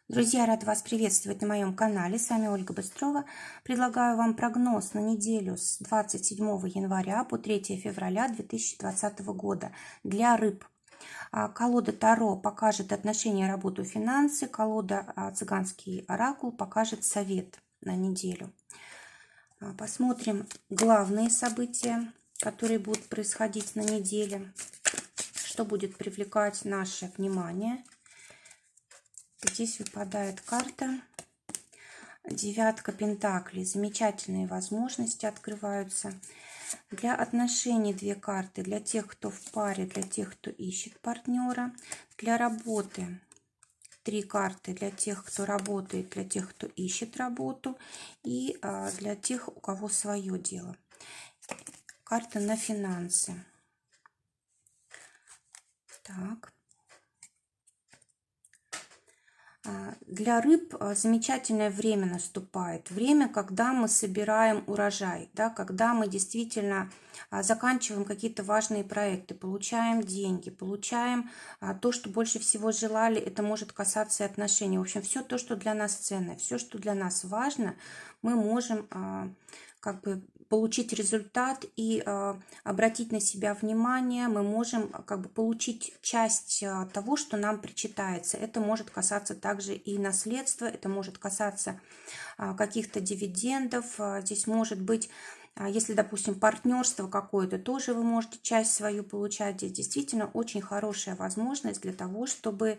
Друзья, рад вас приветствовать на моем канале. С вами Ольга Быстрова. Предлагаю вам прогноз на неделю с 27 января по 3 февраля 2020 года для рыб. Колода Таро покажет отношения, работу, финансы. Колода Цыганский оракул покажет совет на неделю. Посмотрим главные события, которые будут происходить на неделе. Что будет привлекать наше внимание. Здесь выпадает карта девятка пентаклей. Замечательные возможности открываются. Для отношений две карты. Для тех, кто в паре, для тех, кто ищет партнера. Для работы три карты. Для тех, кто работает, для тех, кто ищет работу. И для тех, у кого свое дело. Карта на финансы. Так. Для рыб замечательное время наступает. Время, когда мы собираем урожай, да, когда мы действительно заканчиваем какие-то важные проекты, получаем деньги, получаем то, что больше всего желали. Это может касаться и отношений. В общем, все то, что для нас ценно, все, что для нас важно, мы можем как бы получить результат и обратить на себя внимание. Мы можем как бы получить часть того, что нам причитается. Это может касаться также и наследства, это может касаться каких-то дивидендов. Здесь может быть, если, допустим, партнерство какое-то, тоже вы можете часть свою получать. Здесь действительно очень хорошая возможность для того, чтобы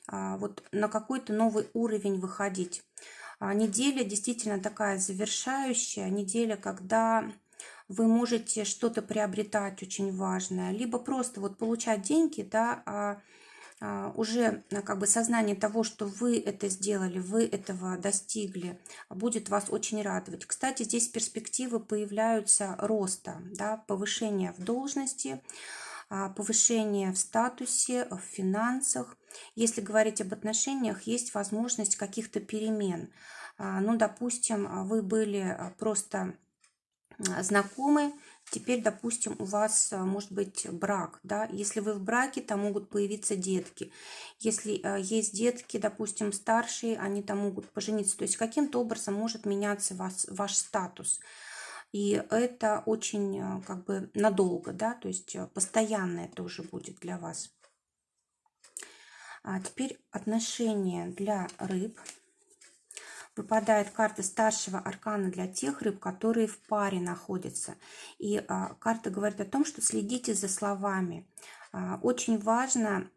вот на какой-то новый уровень выходить. Неделя действительно такая завершающая, неделя, когда вы можете что-то приобретать очень важное, либо просто вот получать деньги, да, уже как бы сознание того, что вы это сделали, вы этого достигли, будет вас очень радовать. Кстати, здесь перспективы появляются роста, да, повышения в должности, повышение в статусе, в финансах. Если говорить об отношениях, есть возможность каких-то перемен. Ну, допустим, вы были просто знакомы, теперь, допустим, у вас может быть брак, да, если вы в браке, там могут появиться детки, если есть детки, допустим, старшие, они там могут пожениться, то есть каким-то образом может меняться ваш статус. И это очень как бы надолго, да, то есть постоянное тоже будет для вас. Теперь отношения для рыб. Выпадает карта старшего аркана для тех рыб, которые в паре находятся. И карта говорит о том, что следите за словами. Очень важно,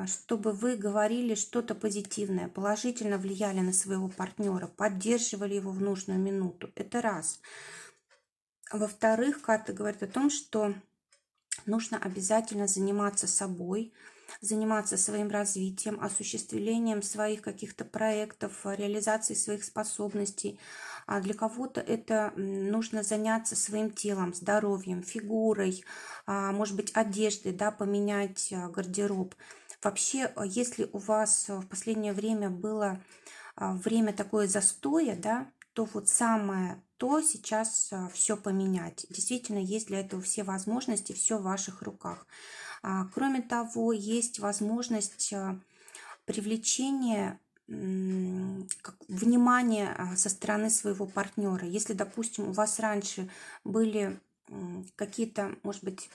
чтобы вы говорили что-то позитивное, положительно влияли на своего партнера, поддерживали его в нужную минуту. Это раз. Во-вторых, карта говорит о том, что нужно обязательно заниматься собой, заниматься своим развитием, осуществлением своих каких-то проектов, реализацией своих способностей. А для кого-то это нужно заняться своим телом, здоровьем, фигурой, может быть, одеждой, да, поменять гардероб. Вообще, если у вас в последнее время было время такое застоя, да, то вот самое то сейчас все поменять. Действительно, есть для этого все возможности, все в ваших руках. Кроме того, есть возможность привлечения внимания со стороны своего партнера. Если, допустим, у вас раньше были какие-то, может быть,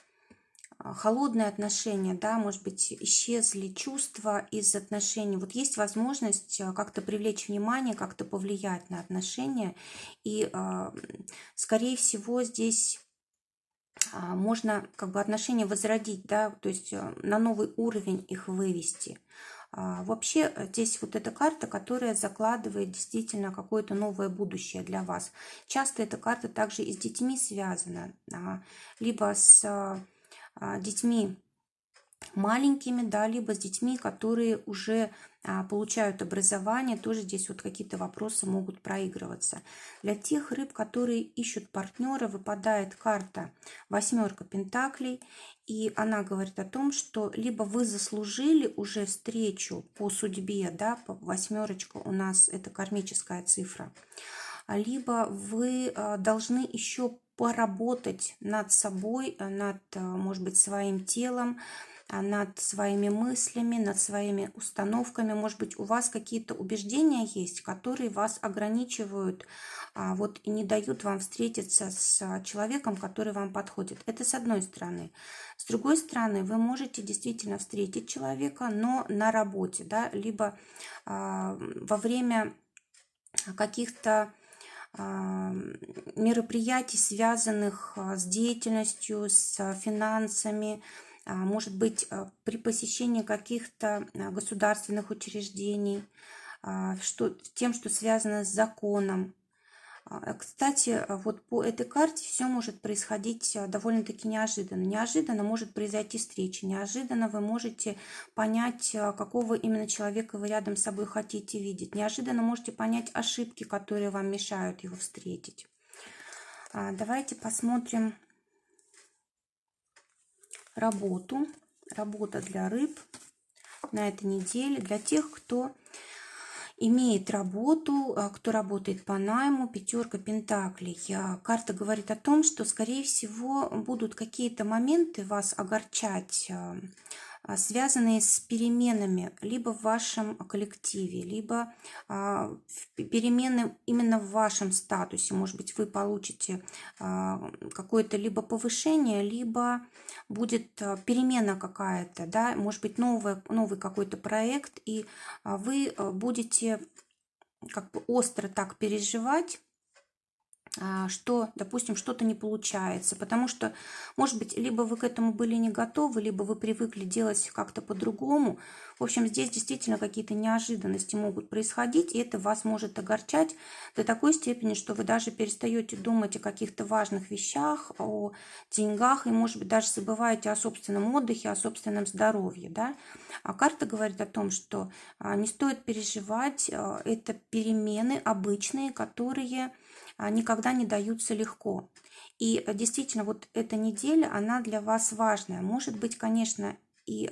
холодные отношения, да, может быть, исчезли чувства из отношений. Вот есть возможность как-то привлечь внимание, как-то повлиять на отношения. И, скорее всего, здесь можно как бы отношения возродить, да, то есть на новый уровень их вывести. Вообще здесь вот эта карта, которая закладывает действительно какое-то новое будущее для вас. Часто эта карта также и с детьми связана, либо с детьми маленькими, да, либо с детьми, которые уже получают образование, тоже здесь вот какие-то вопросы могут проигрываться. Для тех рыб, которые ищут партнера, выпадает карта восьмерка пентаклей, и она говорит о том, что либо вы заслужили уже встречу по судьбе, да, восьмерочка у нас это кармическая цифра, либо вы должны еще поработать над собой, над, может быть, своим телом, над своими мыслями, над своими установками. Может быть, у вас какие-то убеждения есть, которые вас ограничивают, вот и не дают вам встретиться с человеком, который вам подходит. Это с одной стороны. С другой стороны, вы можете действительно встретить человека, но на работе, да, либо во время каких-то мероприятий, связанных с деятельностью, с финансами, может быть, при посещении каких-то государственных учреждений, тем, что связано с законом. Кстати, вот по этой карте все может происходить довольно-таки неожиданно. Неожиданно может произойти встреча, неожиданно вы можете понять, какого именно человека вы рядом с собой хотите видеть. Неожиданно можете понять ошибки, которые вам мешают его встретить. Давайте посмотрим работу. Работа для рыб на этой неделе, для тех, кто имеет работу, кто работает по найму, пятерка пентаклей. Карта говорит о том, что, скорее всего, будут какие-то моменты вас огорчать, связанные с переменами либо в вашем коллективе, либо перемены именно в вашем статусе. Может быть, вы получите какое-то либо повышение, либо будет перемена какая-то, да, может быть, новый какой-то проект, и вы будете как бы остро так переживать, что, допустим, что-то не получается, потому что, может быть, либо вы к этому были не готовы, либо вы привыкли делать как-то по-другому. В общем, здесь действительно какие-то неожиданности могут происходить, и это вас может огорчать до такой степени, что вы даже перестаете думать о каких-то важных вещах, о деньгах, и, может быть, даже забываете о собственном отдыхе, о собственном здоровье, да? А карта говорит о том, что не стоит переживать, это перемены обычные, которые никогда не даются легко. И действительно, вот эта неделя, она для вас важная. Может быть, конечно, и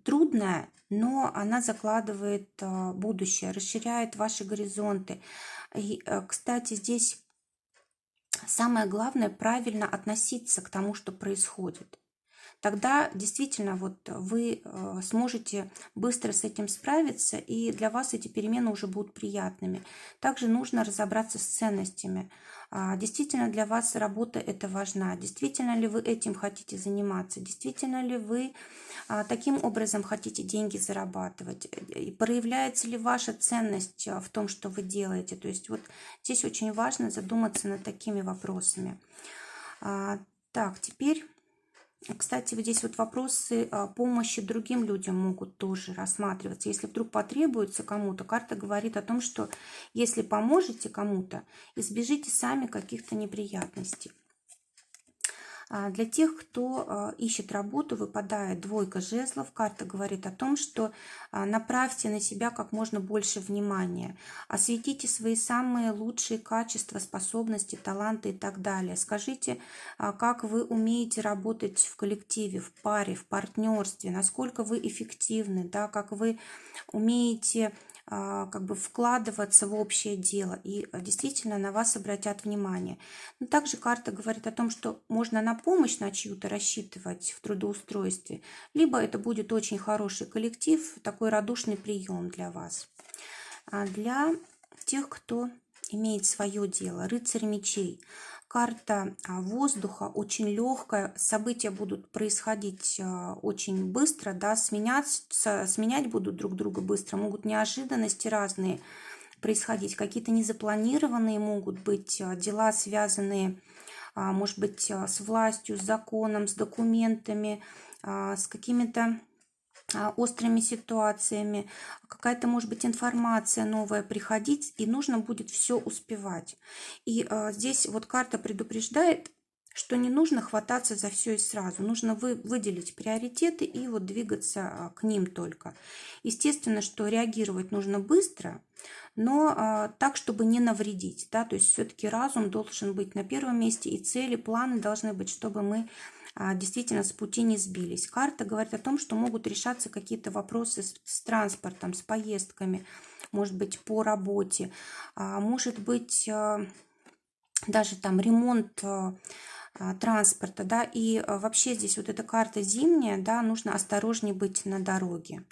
трудная, но она закладывает будущее, расширяет ваши горизонты. И, кстати, здесь самое главное правильно относиться к тому, что происходит. Тогда действительно вот вы сможете быстро с этим справиться, и для вас эти перемены уже будут приятными. Также нужно разобраться с ценностями. Действительно для вас работа это важна? Действительно ли вы этим хотите заниматься? Действительно ли вы таким образом хотите деньги зарабатывать? И проявляется ли ваша ценность в том, что вы делаете? То есть вот здесь очень важно задуматься над такими вопросами. Так, теперь... Кстати, вот здесь вот вопросы помощи другим людям могут тоже рассматриваться. Если вдруг потребуется кому-то, карта говорит о том, что если поможете кому-то, избежите сами каких-то неприятностей. Для тех, кто ищет работу, выпадает двойка жезлов. Карта говорит о том, что направьте на себя как можно больше внимания. Осветите свои самые лучшие качества, способности, таланты и так далее. Скажите, как вы умеете работать в коллективе, в паре, в партнерстве, насколько вы эффективны, да, как вы умеете как бы вкладываться в общее дело, и действительно на вас обратят внимание. Но также карта говорит о том, что можно на помощь на чью-то рассчитывать в трудоустройстве, либо это будет очень хороший коллектив, такой радушный прием для вас. Для тех, кто имеет свое дело, рыцарь мечей. Карта воздуха очень легкая, события будут происходить очень быстро, да, сменять будут друг друга быстро, могут неожиданности разные происходить, какие-то незапланированные могут быть дела, связанные, может быть, с властью, с законом, с документами, с какими-то острыми ситуациями, какая-то, может быть, информация новая приходить, и нужно будет все успевать. И здесь вот карта предупреждает, что не нужно хвататься за все и сразу. Нужно выделить приоритеты и вот двигаться к ним только. Естественно, что реагировать нужно быстро, но так, чтобы не навредить. Да? То есть все-таки разум должен быть на первом месте, и цели, планы должны быть, чтобы мы действительно с пути не сбились. Карта говорит о том, что могут решаться какие-то вопросы с транспортом, с поездками, может быть, по работе, может быть, даже там ремонт транспорта, да, и вообще здесь вот эта карта зимняя, да, нужно осторожнее быть на дороге,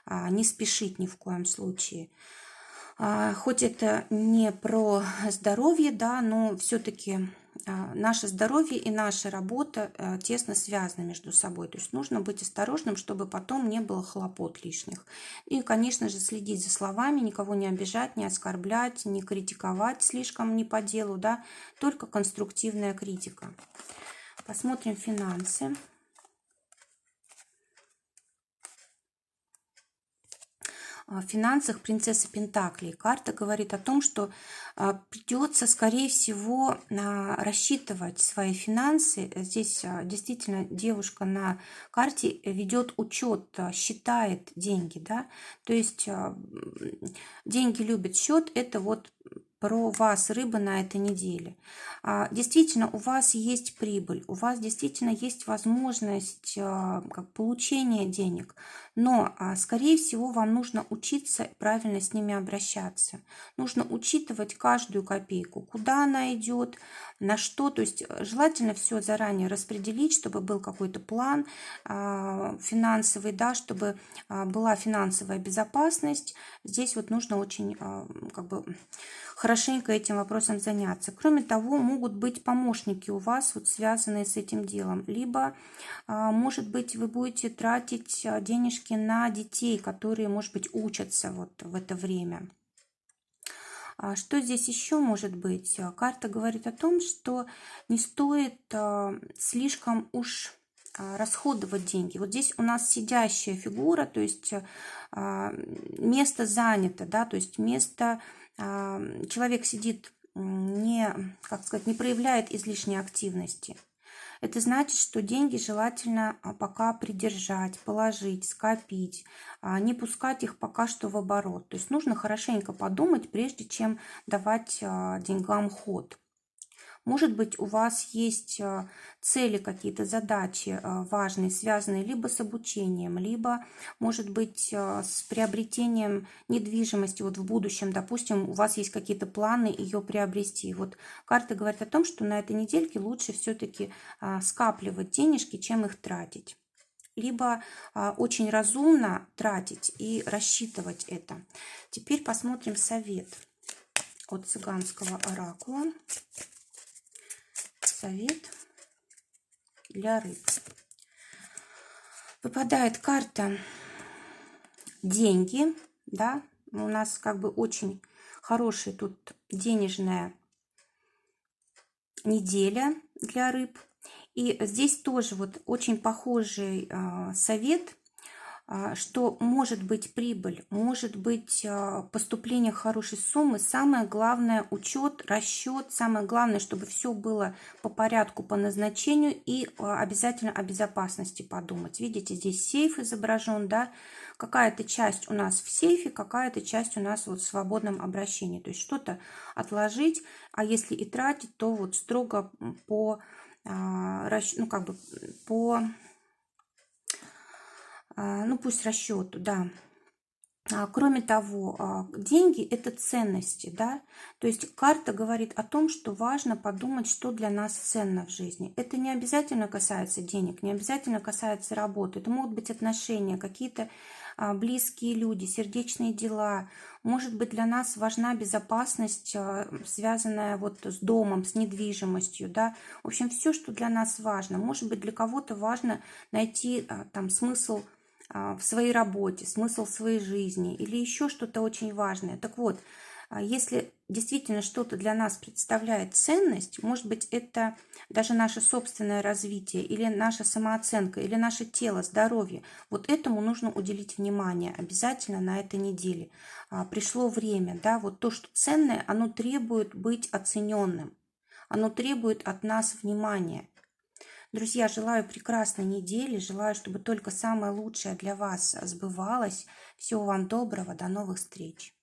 не спешить ни в коем случае. Хоть это не про здоровье, да, но все-таки наше здоровье и наша работа тесно связаны между собой. То есть нужно быть осторожным, чтобы потом не было хлопот лишних. И, конечно же, следить за словами, никого не обижать, не оскорблять, не критиковать слишком не по делу, да, только конструктивная критика. Посмотрим финансы. В финансах принцесса Пентаклей. Карта говорит о том, что придется, скорее всего, рассчитывать свои финансы. Здесь действительно девушка на карте ведет учет, считает деньги, да, то есть деньги любят счет, это вот про вас, рыба, на этой неделе. Действительно, у вас есть прибыль, у вас действительно есть возможность как получения денег, но, скорее всего, вам нужно учиться правильно с ними обращаться. Нужно учитывать каждую копейку, куда она идет, на что. То есть желательно все заранее распределить, чтобы был какой-то план финансовый, да, чтобы была финансовая безопасность. Здесь вот нужно очень как бы хорошенько этим вопросом заняться. Кроме того, могут быть помощники у вас, вот, связанные с этим делом. Либо, может быть, вы будете тратить денежки на детей, которые, может быть, учатся вот в это время. Что здесь еще может быть? Карта говорит о том, что не стоит слишком уж расходовать деньги. Вот здесь у нас сидящая фигура, то есть место занято, да, то есть место, человек сидит, как сказать, не проявляет излишней активности. Это значит, что деньги желательно пока придержать, положить, скопить, не пускать их пока что в оборот. То есть нужно хорошенько подумать, прежде чем давать деньгам ход. Может быть, у вас есть цели какие-то, задачи важные, связанные либо с обучением, либо, может быть, с приобретением недвижимости вот в будущем. Допустим, у вас есть какие-то планы ее приобрести. Вот карта говорит о том, что на этой недельке лучше все-таки скапливать денежки, чем их тратить. Либо очень разумно тратить и рассчитывать это. Теперь посмотрим совет от цыганского оракула. Совет для рыб. Выпадает карта деньги, да, у нас как бы очень хорошая тут денежная неделя для рыб. И здесь тоже вот очень похожий совет, что может быть прибыль, может быть поступление хорошей суммы. Самое главное — учет, расчет. Самое главное, чтобы все было по порядку, по назначению. И обязательно о безопасности подумать. Видите, здесь сейф изображен, да? Какая-то часть у нас в сейфе, какая-то часть у нас вот в свободном обращении. То есть что-то отложить, а если и тратить, то вот строго по, ну, как бы по, ну, пусть расчету, да. Кроме того, деньги — это ценности, да, то есть карта говорит о том, что важно подумать, что для нас ценно в жизни. Это не обязательно касается денег, не обязательно касается работы, это могут быть отношения, какие-то близкие люди, сердечные дела. Может быть, для нас важна безопасность, связанная вот с домом, с недвижимостью, да. В общем, все, что для нас важно. Может быть, для кого-то важно найти там смысл в своей работе, смысл своей жизни или еще что-то очень важное. Так вот, если действительно что-то для нас представляет ценность, может быть, это даже наше собственное развитие или наша самооценка, или наше тело, здоровье, вот этому нужно уделить внимание обязательно на этой неделе. Пришло время, да, вот то, что ценное, оно требует быть оцененным, оно требует от нас внимания. Друзья, желаю прекрасной недели, желаю, чтобы только самое лучшее для вас сбывалось. Всего вам доброго, до новых встреч.